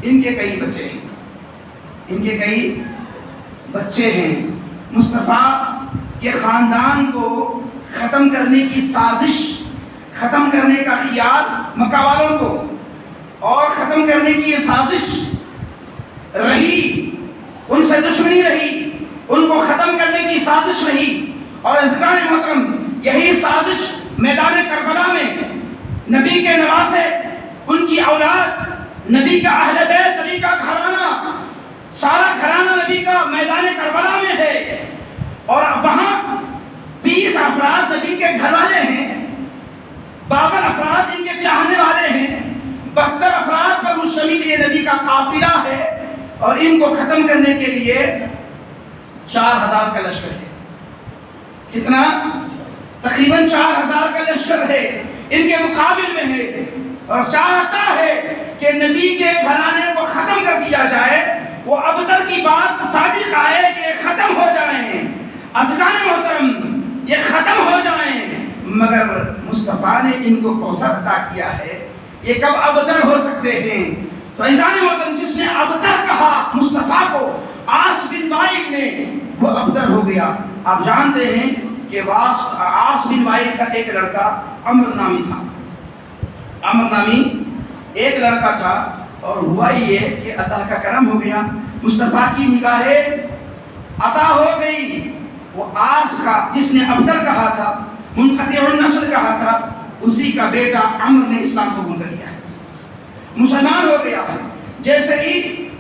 ان کے کئی بچے ہیں، ان کے کئی بچے ہیں. مصطفیٰ کے خاندان کو ختم کرنے کی سازش، ختم کرنے کا خیال مکہ والوں کو، اور ختم کرنے کی یہ سازش رہی، ان سے دشمنی رہی، ان کو ختم کرنے کی سازش رہی. اور عزیزان محترم، یہی سازش میدان کربلا میں نبی کے نواسے، ان کی اولاد، نبی کا اہل بیت، نبی کا گھرانہ، سارا گھرانہ نبی کا میدان کربلا میں ہے. اور وہاں 20 افراد نبی کے گھر والے ہیں، 52 افراد ان کے چاہنے والے ہیں، 72 افراد پر مشتمل یہ نبی کا قافلہ ہے، اور ان کو ختم کرنے کے لیے 4000 کا لشکر ہے۔ کتنا؟ تقریباً 4000 کا لشکر ہے ان کے مقابل میں ہے، اور چاہتا ہے کہ نبی کے گھرانے کو ختم کر دیا جائے۔ وہ ابتر کی بات صادق آئے کہ ختم ہو جائیں، عزیزان محترم یہ ختم ہو جائیں، مگر مصطفیٰ نے ان کو کوثر عطا کیا ہے، یہ کب ابتر ہو سکتے ہیں؟ تو عزیزان محترم جس نے ابتر کہا مصطفیٰ کو، عاص بن وائل نے، وہ ابتر ہو گیا۔ آپ جانتے ہیں کہ عاص بن وائل کا ایک لڑکا عمر نامی تھا، عمر نامی ایک لڑکا تھا، اور ہوا یہ کہ اللہ کا کرم ہو گیا، مصطفیٰ کی نگاہیں عطا ہو گئی۔ وہ عاص کا جس نے ابتر کہا تھا، منقطع النسل کہا تھا، اسی کا بیٹا عمر نے اسلام قبول کر لیا، مسلمان ہو گیا۔ جیسے ہی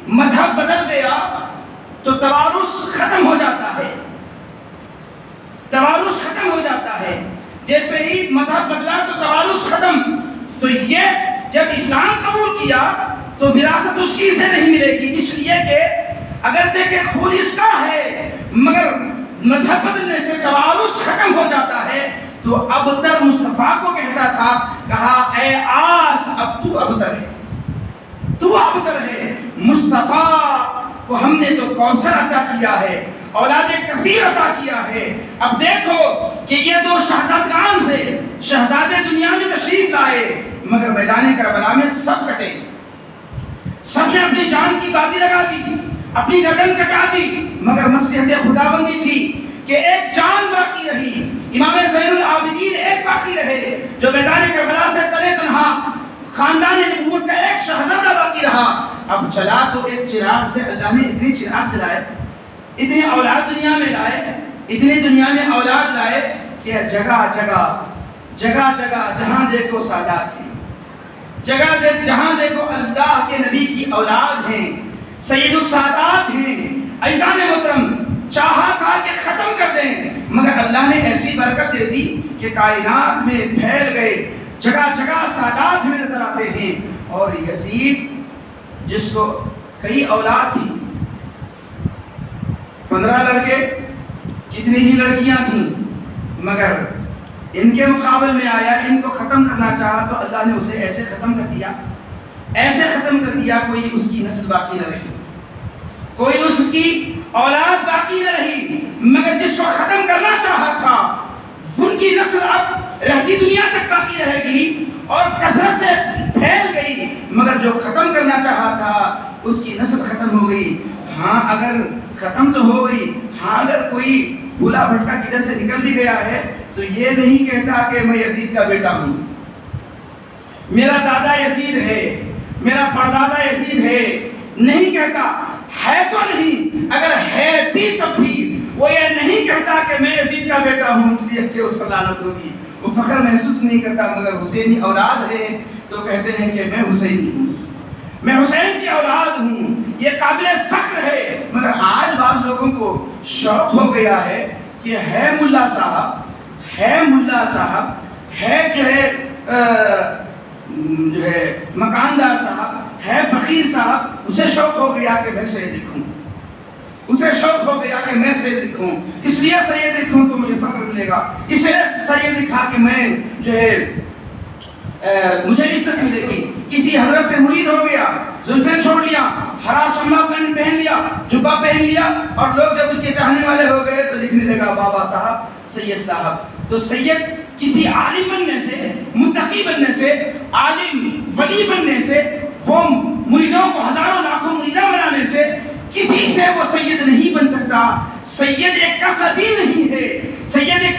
مذہب بدل گیا تو توارث ختم ہو جاتا ہے، توارث ختم ہو جاتا ہے، جیسے ہی مذہب بدلا تو توارث ختم۔ تو یہ جب اسلام قبول کیا تو وراثت اس کی سے نہیں ملے گی، اس لیے کہ اگرچہ کہ خود اس کا ہے مگر مذہب بدلنے سے توارث ختم ہو جاتا ہے۔ تو ابتر مصطفیٰ کو کہتا تھا، کہا اے عاص اب تو ابتر ہے، تو ابتر ہے، مصطفیٰ کو ہم نے تو کوثر عطا کیا ہے، اولاد کثیر عطا کیا ہے۔ اب دیکھو کہ یہ دو شہزادگان سے شہزادے دنیا میں تشریف لائے، مگر میدان کربلا میں سب کٹے، سب نے اپنی جان کی بازی لگا دی، اپنی گردن کٹا دی، مگر مصلحت خداوندی تھی کہ ایک جان باقی رہی، امام زین العابدین ایک باقی رہے، جو میدان کربلا سے تنے تنہا خاندان نبوت کا ایک شہزادہ باقی رہا۔ اب چلا تو ایک چراغ سے اللہ نے اتنی چراغ جلائے، اتنی اولاد دنیا میں لائے، اتنی دنیا میں اولاد لائے کہ جگہ جگہ جہاں دیکھو سادات ہیں، جہاں دیکھو اللہ کے نبی کی اولاد ہیں، سید السادات ہیں۔ عزیزان محترم چاہا تھا کہ ختم کر دیں، مگر اللہ نے ایسی برکت دے دی کہ کائنات میں پھیل گئے، جگہ سادات میں نظر آتے ہیں۔ اور یزید جس کو کئی اولاد تھی، 15 لڑکے، کتنی ہی لڑکیاں تھیں، مگر ان کے مقابل میں آیا، ان کو ختم کرنا چاہا تو اللہ نے اسے ایسے ختم کر دیا کوئی اس کی نسل باقی نہ رہی، کوئی اس کی اولاد باقی نہ رہی، مگر جس کو ختم کرنا چاہا تھا ان کی نسل اب رہتی دنیا تک باقی رہے گی اور کثرت سے پھیل گئی، مگر جو ختم کرنا چاہا تھا اس کی نسل ختم ہو گئی۔ ہاں اگر ختم تو ہو گئی، ہاں اگر کوئی بھولا بھٹکا کدھر سے نکل بھی گیا ہے تو یہ نہیں کہتا کہ میں یزید کا بیٹا ہوں، میرا دادا یزید ہے، میرا پردادا یزید ہے، نہیں کہتا، ہے تو نہیں، اگر ہے بھی تب بھی وہ یہ نہیں کہتا کہ میں یزید کا بیٹا ہوں، اس لیے کہ اس پر لعنت ہوگی، وہ فخر محسوس نہیں کرتا، مگر حسینی اولاد ہے تو کہتے ہیں کہ میں حسینی ہوں، میں حسین کی اولاد ہوں، یہ قابل فخر ہے۔ مگر آج بعض لوگوں کو شوق ہو گیا ہے کہ ہے ملا صاحب، ہے جو ہے مکاندار صاحب، ہے فقیر صاحب، اسے شوق ہو گیا کہ میں سید لکھوں، اسے شوق ہو گیا کہ میں سید لکھوں، اس لیے سید لکھوں تو مجھے فخر ملے گا، اس لیے سید لکھا کہ میں جو ہے مجھے عزت ملے گی۔ کسی حضرت سے مرید ہو گیا، زلفیں چھوڑ لیا، ہرا شملہ پہن لیا، جبہ پہن لیا، اور لوگ جب اس کے چاہنے والے ہو گئے تو لکھنے لگا بابا صاحب، سید صاحب۔ تو سید کسی عالم بننے سے، متقی بننے سے، عالم ولی بننے سے، وہ مریدوں کو ہزاروں لاکھوں مریدہ بنانے سے کسی سے وہ سید نہیں بن سکتا۔ سید ایک کسب ہی نہیں ہے، سید ایک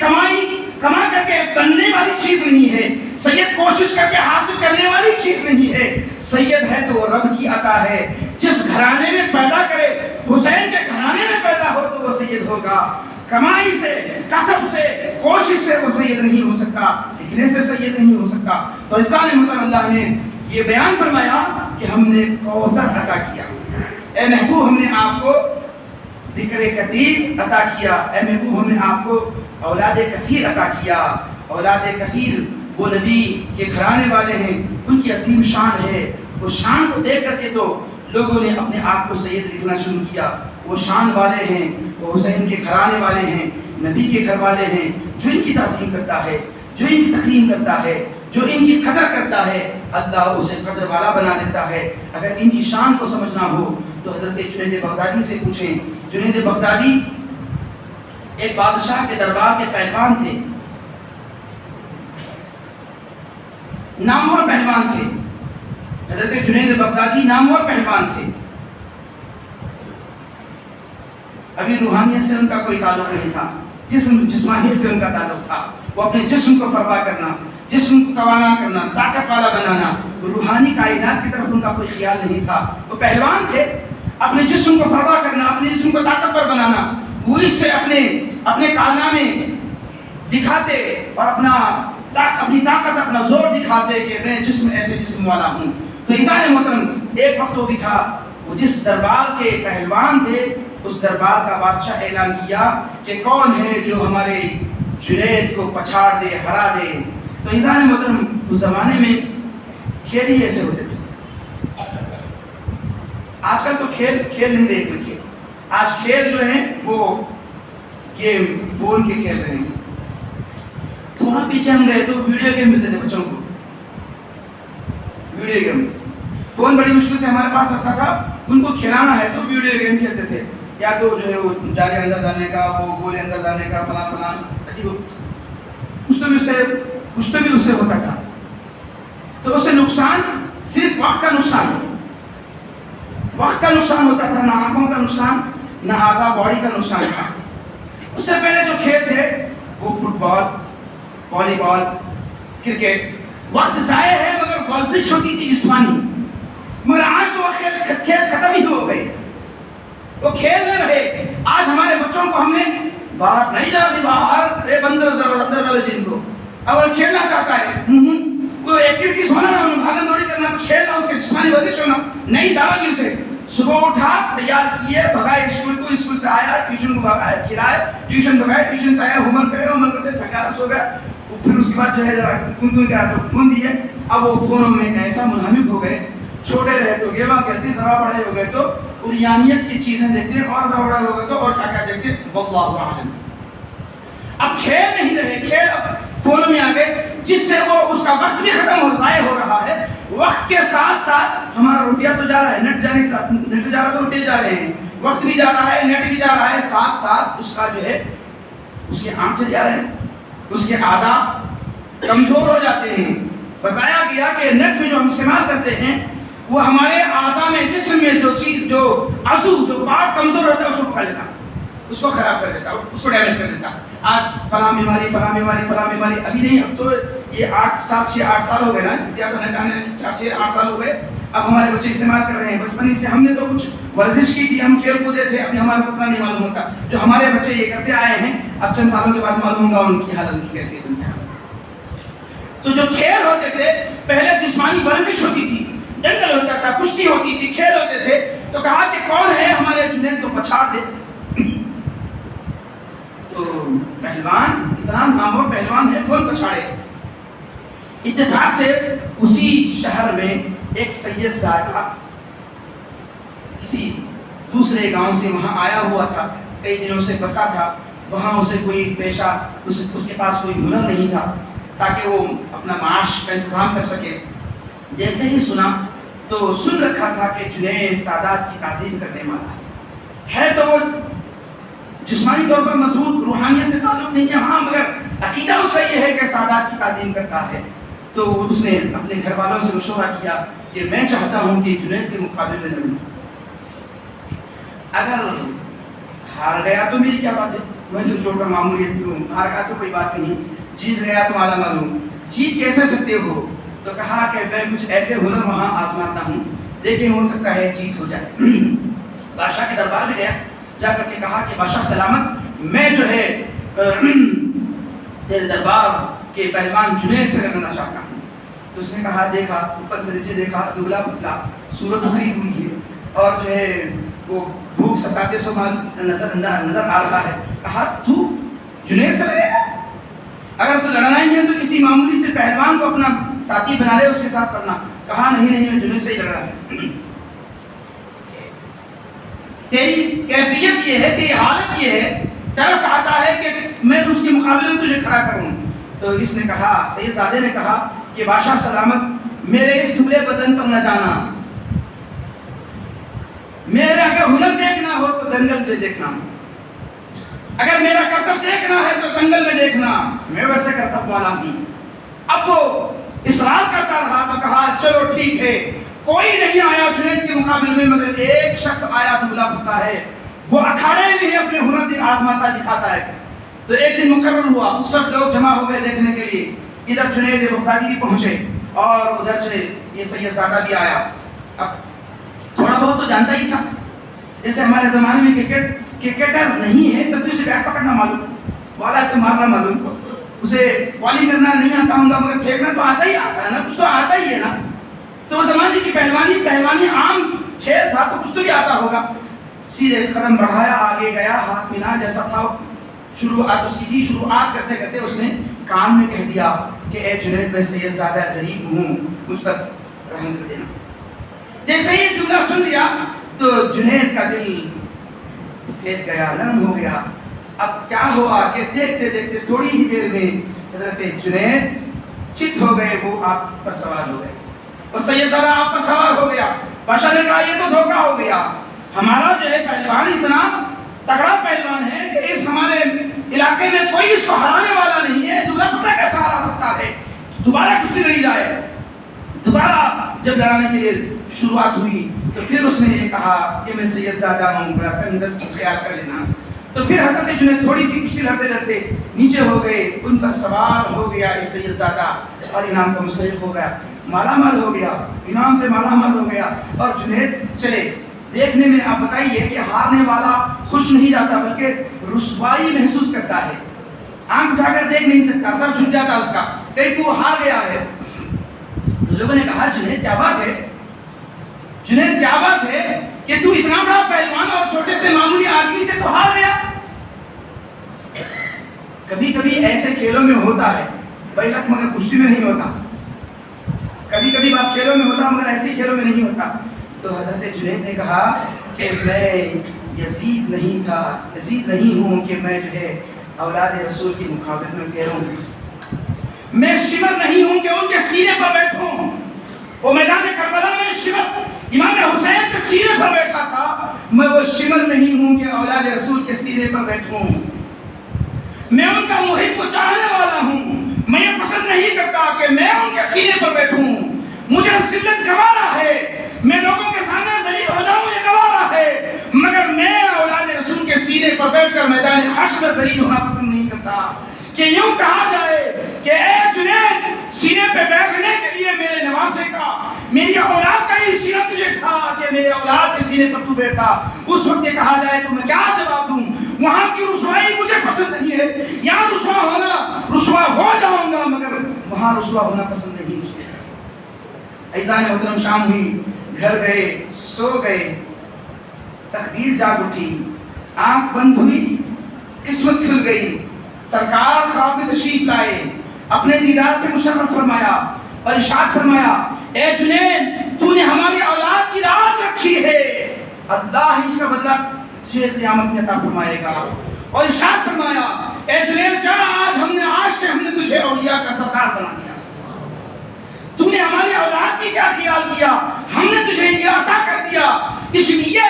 کما کر کے بننے والی چیز نہیں ہے، سید کوشش کر کے حاصل کرنے والی چیز نہیں ہے، سید ہے تو وہ رب کی عطا ہے۔ جس گھرانے میں پیدا کرے، حسین کے گھرانے میں پیدا ہو تو وہ سید ہوگا، کمائی سے، کسب سے، کوشش سے وہ سید نہیں ہو سکتا، لکھنے سے سید نہیں ہو سکتا۔ تو اسلام مطلب اللہ نے یہ بیان فرمایا کہ ہم نے کوثر عطا کیا، اے محبوب ہم نے آپ کو ذکر کثیر عطا کیا، اے محبوب ہم نے آپ کو اولاد کثیر عطا کیا۔ اولاد کثیر وہ نبی کے گھرانے والے ہیں، ان کی عظیم شان ہے. وہ شان کو دیکھ کر کے تو لوگوں نے اپنے آپ کو سید لکھنا شروع کیا. وہ شان والے ہیں، وہ حسین کے گھرانے والے ہیں، نبی کے گھر والے ہیں. جو ان کی تعظیم کرتا ہے، جو ان کی تکریم کرتا ہے، جو ان کی قدر کرتا ہے، اللہ اسے قدر والا بنا دیتا ہے. اگر ان کی شان کو سمجھنا ہو تو حضرت جنید بغدادی سے پوچھیں. جنید بغدادی ایک بادشاہ کے دربار کے پہلوان تھے، نامور پہلوان تھے. حضرت جنید بغدادی نامور پہلوان تھے. ابھی روحانیت سے ان کا کوئی تعلق نہیں تھا، جسمانیت سے ان کا تعلق تھا. وہ اپنے جسم کو فروا کرنا، جسم کو توانا کرنا، طاقت والا بنانا، روحانی کائنات کی طرف ان کا کوئی خیال نہیں تھا. وہ پہلوان تھے، اپنے جسم کو فروا کرنا، اپنے جسم کو طاقتور بنانا، وہ اس سے اپنے کارنامے دکھاتے اور اپنی طاقت، اپنا زور دکھاتے کہ میں جسم ایسے جسم والا ہوں. تو عزیزان محترم، ایک وقت وہ بھی تھا، وہ جس دربار کے پہلوان تھے، اس دربار کا بادشاہ اعلان کیا کہ کون ہے جو ہمارے جنید کو پچھاڑ دے، ہرا دے. تو عزیزان محترم، اس زمانے میں کھیل ہی ایسے ہوتے تھے. آج کل تو کھیل نہیں دیکھ رہے. آج کھیل جو ہیں وہ گیم، فون کے کھیل رہے ہیں. تھوڑا پیچھے ہم گئے تو ویڈیو گیم ملتے تھے بچوں کو. ویڈیو گیم، فون بڑی مشکل سے ہمارے پاس رکھا تھا. ان کو کھلانا ہے تو ویڈیو گیم کھیلتے تھے. یا تو جو ہے وہ جالے اندر ڈالنے کا، وہ گولے اندر ڈالنے کا، فلان کچھ تو بھی اس سے ہوتا تھا. تو اس سے نقصان صرف وقت کا نقصان ہوتا تھا، نہ آنکھوں کا نقصان، نہ اعضاء باڈی کا نقصان تھا. اس سے پہلے جو کھیل تھے وہ فٹ بال، والی بال، کرکٹ. وقت ضائع ہے مگر ورزش ہوتی تھی جسمانی. مگر آج تو کھیل ختم ہی ہو گئے، وہ کھیل نہ رہے. آج ہمارے بچوں کو ہم نے باہر نہیں جانا، باہر اندر والے جن کو اب وہ کھیلنا چاہتا ہے، کوئی ایکٹیویٹیز ہونا، بھاگن دوڑی کرنا، کچھ کھیلنا، اس کے جسمانی ورزش ہونا نہیں. دعوت جی اسے صبح اٹھا، تیار کیے، بھگائے اسکول سے آیا، ٹیوشن کو بھگائے، کھلائے، ٹیوشن بھگائے، ٹیوشن سے آیا، ہوم ورک کرتے تھکا سو گیا. پھر اس کے بعد جو ہے ذرا کن کیا تو فون دیے. اب وہ فونوں میں ایسا منہمک ہو گئے، چھوٹے رہے تو گیما کہتے ہیں، ذرا بڑے ہو گئے تو اوریانیت کی چیزیں دیکھتے ہیں، اور ذرا بڑے ہو گئے تو اور کیا دیکھتے ہیں، واللہ اعلم. اب کھیل نہیں رہے، کھیل اب فونوں میں آ گئے، جس سے وہ اس کا وقت بھی ختم ضائع ہو رہا ہے. وقت کے ساتھ ساتھ ہمارا روپیہ تو جا رہا ہے، نیٹ جانے کے ساتھ، نیٹ جا رہا تو روپیے جا رہے ہیں، وقت بھی جا رہا ہے، نیٹ بھی جا رہا ہے. ساتھ ساتھ اس کا جو ہے اس کے آنکھ چلے جا رہے ہیں، اس کے اعضاء کمزور ہو جاتے ہیں. بتایا گیا کہ نیٹ میں جو ہم استعمال کرتے ہیں وہ ہمارے اعضاء میں، جسم میں جو عضو، جو پارٹ کمزور ہوتا ہے اس کو پکڑ لیتا، اس کو خراب کر دیتا، اس کو ڈیمیج کر دیتا. آج فلاں بیماری. ابھی نہیں، اب تو یہ 8 سال ہو گئے نا، زیادہ نیٹ آنے 4-8 سال ہو گئے. اب ہمارے بچے استعمال کر رہے ہیں. بچپن سے ہم نے تو کچھ ورزش کی تھی، ہم کھیل کودے تھے، ابھی ہمارے کو اتنا نہیں معلوم ہوتا. جو ہمارے بچے یہ کرتے آئے ہیں، اب چند سالوں کے بعد معلوم ہوگا ان کی حالت کی کیسی ہے دنیا. تو جو کھیل ہوتے تھے پہلے، جسمانی ورزش ہوتی تھی، جنگل ہوتا تھا، کشتی ہوتی تھی، کھیل ہوتے تھے. تو کہا کہ کون ہے ہمارے جنید کو پچھاڑ دے. تو پہلوان، اتنا نامور پہلوان ہے، کون پچھاڑے. اتفاق سے اسی شہر میں ایک سید زادہ کسی دوسرے گاؤں سے وہاں آیا ہوا تھا، کئی دنوں سے بسا تھا وہاں. اسے کوئی پیشہ، اس کے پاس کوئی ہنر نہیں تھا تاکہ وہ اپنا معاش کا انتظام کر سکے. جیسے ہی سنا تو سن رکھا تھا کہ جنید سادات کی تعظیم کرنے والا ہے. تو وہ جسمانی طور پر مضبوط، روحانیت سے تعلق نہیں ہے ہاں، مگر عقیدہ اس کا یہ ہے کہ سادات کی تعظیم کرتا ہے. تو اس نے اپنے گھر والوں سے مشورہ کیا کہ میں چاہتا ہوں کہ جنید کے مقابلے میں لڑوں. اگر ہار گیا تو میری کیا بات ہے، میں تو چھوٹا معمولیت ہوں، ہار گیا تو کوئی بات نہیں، جیت گیا تو مالا مال ہوں. جیت کیسے سکتے ہو؟ تو کہا کہ میں کچھ ایسے ہنر وہاں آزماتا ہوں، دیکھیں ہو سکتا ہے جیت ہو جائے. بادشاہ کے دربار میں گیا، جا کر کے کہا کہ بادشاہ سلامت، میں جو ہے تیرے دربار کے پہلوان جنید سے لڑنا چاہتا ہوں. تو اس نے کہا، دیکھا اوپر سے نیچے دیکھا، دبلا پتلا، صورت اتری ہوئی ہے اور جو ہے وہ بھوک ستاتے سو نظر آ رہا ہے. کہا تو جنید سے لڑے گا؟ اگر تو لڑنا ہی ہے تو کسی معمولی سے پہلوان کو اپنا ساتھی بنا لے، اس کے ساتھ پڑھنا. کہا نہیں میں جنید سے ہی لڑ رہا ہے. تیری کیفیت یہ ہے، تیری حالت یہ ہے، ترس آتا ہے کہ میں اس کے مقابلے میں تجھے کھڑا کروں. تو اس نے کہا، سید زادے نے کہا کہ بادشاہ سلامت میرے اس دبلے بدن پر نہ جانا، میرے اگر ہنر دیکھنا ہو تو دنگل میں دیکھنا، اگر میرا کرتب دیکھنا ہے تو دنگل میں دیکھنا، میں ویسے کرتب والا ہوں. اب وہ اصرار کرتا رہا تو کہا چلو ٹھیک ہے. کوئی نہیں آیا جنید کے مقابلے میں مگر ایک شخص آیا دبلا پتلا ہے، وہ اکھاڑے میں اپنے ہنر آزماتا دکھاتا ہے. تو ایک دن مقرر ہوا، سب لوگ جمع ہو گئے دیکھنے کے لیے. ادھر جنید بغدادی بھی پہنچے اور ادھر سے یہ سید زادہ بھی آیا. اب تھوڑا بہت تو جانتا ہی تھا، جیسے ہمارے زمانے میں کرکٹر نہیں ہے تب بھی اسے بیٹ پکڑنا معلوم، والا تو مارنا معلوم، اسے بالنگ کرنا نہیں آتا ہوں گا مگر پھینکنا تو آتا ہی آتا ہے نا، کچھ تو آتا ہی ہے نا. تو زمانے کی پہلوانی عام کھیل تھا تو کچھ تو بھی آتا ہوگا. سیدھے قدم بڑھایا، آگے گیا، ہاتھ ملا جیسا تھا شروعات اس کی تھی. شروعات کرتے کرتے اس نے کان میں کہہ دیا کہ اے جنید میں سید زادہ غریب ہوں، مجھ پر رحم کر دینا. جیسے ہی یہ جملہ سن لیا تو جنید کا دل سیج گیا، نرم ہو گیا. اب کیا ہوا کہ دیکھتے دیکھتے تھوڑی ہی دیر میں حضرت جنید چت ہو گئے، وہ آپ پر سوار ہو گئے اور سید زادہ آپ پر سوار ہو گیا. بادشاہ نے کہا یہ تو دھوکہ ہو گیا، ہمارا جو ہے پہلوان اتنا تگڑا پہلوان ہے کہ اس ہمارے علاقے میں کوئی اس کو ہرانے والا نہیں ہے، دبلا پتلا کیسا ہرا سکتا ہے. دوبارہ کشتی لڑی جائے. دوبارہ جب لڑانے کے لیے شروعات ہوئی تو پھر اس نے یہ کہا کہ میں سید زادہ ہوں، بڑا تنگ دست خیال کر لینا. تو پھر حضرت جنید تھوڑی سی کشتی لڑتے لڑتے نیچے ہو گئے، ان پر سوار ہو گیا یہ سید زادہ اور انعام کا مستحق ہو گیا، مالا مال ہو گیا، انعام سے مالا مال ہو گیا. اور جنید چلے. دیکھنے میں آپ بتائیے کہ ہارنے والا خوش نہیں جاتا بلکہ رسوائی محسوس کرتا ہے، آنکھ اٹھا کر دیکھ نہیں سکتا، سر جھک جاتا اس کا کہ وہ ہار گیا ہے. لوگوں نے کہا جنید کیا بات ہے، جنید کیا بات ہے کہ تو اتنا بڑا پہلوان اور چھوٹے سے معمولی آدمی سے تو ہار گیا. کبھی کبھی ایسے کھیلوں میں ہوتا ہے بیلک مگر کشتی میں نہیں ہوتا، کبھی کبھی بس کھیلوں میں ہوتا مگر ایسے کھیلوں میں نہیں ہوتا. تو حضرت جنید نے کہا کہ میں یزید نہیں ہوں کہ میں جو ہے اولاد رسول کے مقابلے میں کہہ رہا ہوں، میں شمر نہیں ہوں کہ ان کے سینے پر بیٹھوں. وہ میدان کربلا میں شمر امام حسین کے سینے پر بیٹھا تھا، میں وہ شمر نہیں ہوں کہ اولاد رسول کے سینے پر بیٹھوں. میں ان کا محب و چاہنے والا ہوں، میں یہ پسند نہیں کرتا کہ میں ان کے سینے پر بیٹھوں. مجھے ذلت گوارا ہے، میں لوگوں کے سامنے ذلیل ہو جاؤں یہ گوارا ہے، مگر میں اولاد رسول کے سینے پر بیٹھ کر میدان حشر میں ذلیل ہونا پسند نہیں کرتا. کہ یوں کہا جائے کہ اے جنید سینے پہ بیٹھنے کے لیے میرے نواسے کا، میری اولاد کا ہی سینہ تجھے تھا کہ میرے اولاد کے سینے پر تو بیٹھا. اس وقت یہ کہا جائے تو میں کیا جواب دوں؟ وہاں کی رسوائی مجھے پسند نہیں ہے، یہاں رسوا ہو جاؤں گا مگر وہاں رسوا ہونا پسند نہیں مجھے. عزیزان محترم شام ہوئی، گھر گئے، سو گئے، تقدیر جاگ اٹھی، آنکھ بند ہوئی، قسمت کھل گئی. سرکار خواب میں تشریف لائے، اپنے دیدار سے مشرف فرمایا اور ارشاد فرمایا اے جنید تو نے ہماری اولاد کی لاج رکھی ہے، اللہ اس کا بدلہ تجھے قیامت میں عطا فرمائے گا. اور ارشاد فرمایا اے جنید جا آج سے ہم نے تجھے اولیاء کا سردار بنا دیا. تو نے ہماری اولاد کی کیا خیال کیا، ہم نے تجھے یہ عطا کر دیا. اس لیے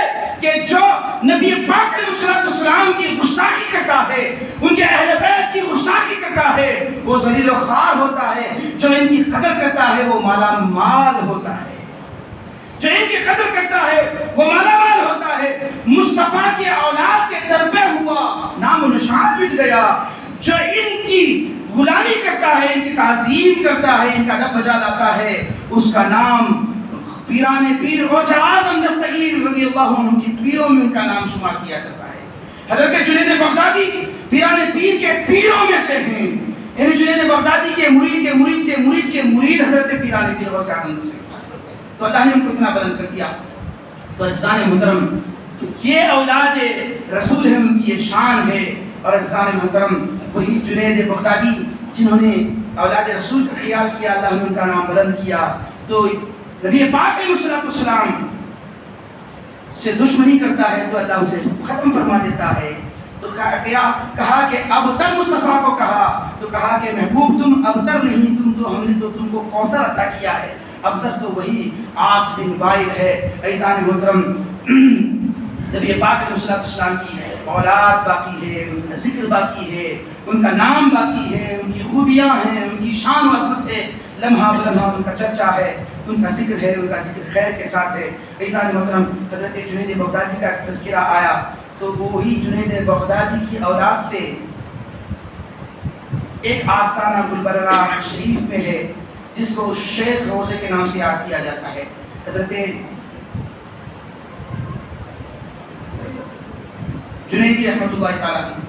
کہ جو نبی پاک علیہ السلام کی گستاخی کرتا ہے، ان کے اہل بیت کی گستاخی کرتا ہے، وہ ذلیل و خوار ہوتا ہے. جو ان کی قدر کرتا ہے وہ مالا مال ہوتا ہے، جو ان کی قدر کرتا ہے وہ مالا مال ہوتا ہے. مصطفیٰ کی اولاد کے در پہ ہوا، نام و نشان مٹ گیا. جو ان کی غلامی کرتا ہے، ان کی تعظیم کرتا ہے، ان کا ادب بجا لاتا ہے، اس کا نام پیران پیر غوث اعظم دستگیر رضی اللہ عنہ کی پیروں میں ان کا نام شمار کیا جاتا ہے. حضرت جنید بغدادی پیران پیر کے پیروں میں سے ہیں. یعنی جنید بغدادی کے مرید کے مرید کے مرید کے مرید حضرت پیران پیر غوث اعظم دستگیر. تو اللہ نے ان کو اتنا بلند کر دیا. تو عزیزان محترم یہ اولاد رسول ہے، ان کی یہ شان ہے. اور عزیزان محترم وہی جنید بغدادی جنہوں نے اولاد رسول کا خیال کیا اللہ نے ان کا نام بلند کیا. تو نبی پاک علیہ السلام سے دشمنی کرتا ہے تو اللہ اسے ختم فرما دیتا ہے. تو کہا کہ ابتر مصطفیٰ کو کہا تو کہا کہ محبوب تم ابتر نہیں، ہم نے تو تم کو کوثر عطا کیا ہے. ابتر تو وہی عاص بن وائل ہے. عزیزان محترم، نبی پاک علیہ السلام کی اولاد باقی ہے، ان کا ذکر باقی ہے، ان کا نام باقی ہے، ان کی خوبیاں ہیں، ان کی شان و عظمت ہے، لمحہ بلمحہ ان کا چرچا ہے، ان کا ذکر ہے، ان کا ذکر خیر کے ساتھ ہے. عزیزان محترم، حضرت جنید بغدادی کا تذکرہ آیا تو وہی جنید بغدادی کی اولاد سے ایک آستانہ گلبرگہ شریف میں ہے جس کو شیخ روزے کے نام سے یاد کیا جاتا ہے. حضرت جنیدی رحمۃ اللہ تعالیٰ کی،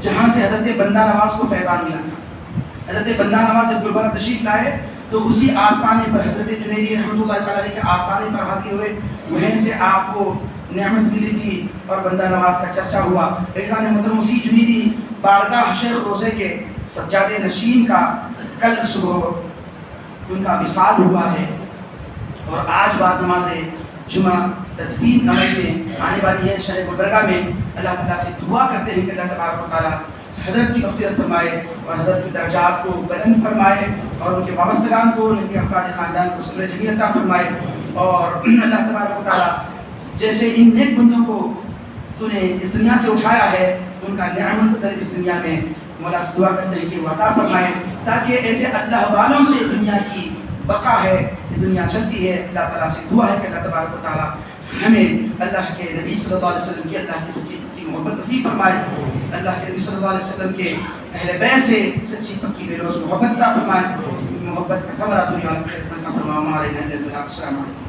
جہاں سے حضرت بندہ نواز کو فیضان ملا تھا. حضرت بندہ نواز جب گلبرگہ تشریف لائے تو اسی آستانے پر حضرت جنیدی رحمۃ اللہ تعالیٰ کے آستانے پر حاضر ہوئے. وہیں سے آپ کو نعمت ملی تھی اور بندہ نواز کا چرچا ہوا. عزیزان محترم، اسی جنیدی بارگاہ شیخ روزے کے سجادہ نشین کا کل صبح ان کا وصال ہوا ہے اور آج بعد نماز جمعہ تدفین عمل میں آنے والی ہے شہر گلبرگہ میں. اللہ تعالیٰ سے دعا کرتے ہیں کہ اللہ تبارک و تعالیٰ حضرت کی مغفرت فرمائے اور حضرت کی درجات کو بلند فرمائے اور ان کے وابستگان کو، ان کے افراد خاندان کو صبر جمیل عطا فرمائے. اور اللہ تبارک و تعالیٰ جیسے ان نیک بندوں کو تو نے اس دنیا سے اٹھایا ہے، ان کا نعمت بدل اس دنیا میں مولا سے دعا کرتے ہیں کہ وہ عطا فرمائے تاکہ ایسے اللہ والوں سے دنیا کی بقا ہے، یہ دنیا چلتی ہے. اللہ تعالیٰ سے دعا ہے کہ اللہ تبارک و تعالیٰ ہمیں اللہ کے نبی صلی اللہ علیہ وسلم کی، اللہ کی سچی پکی محبت نصیب فرمائے. اللہ کے نبی صلی اللہ علیہ وسلم کے اہل بیت سے سچی پکی بے لوز محبت عطا فرمائے. محبت کا ثمرہ دنیا اور آخرت میں عطا فرمائے. السلام علیکم.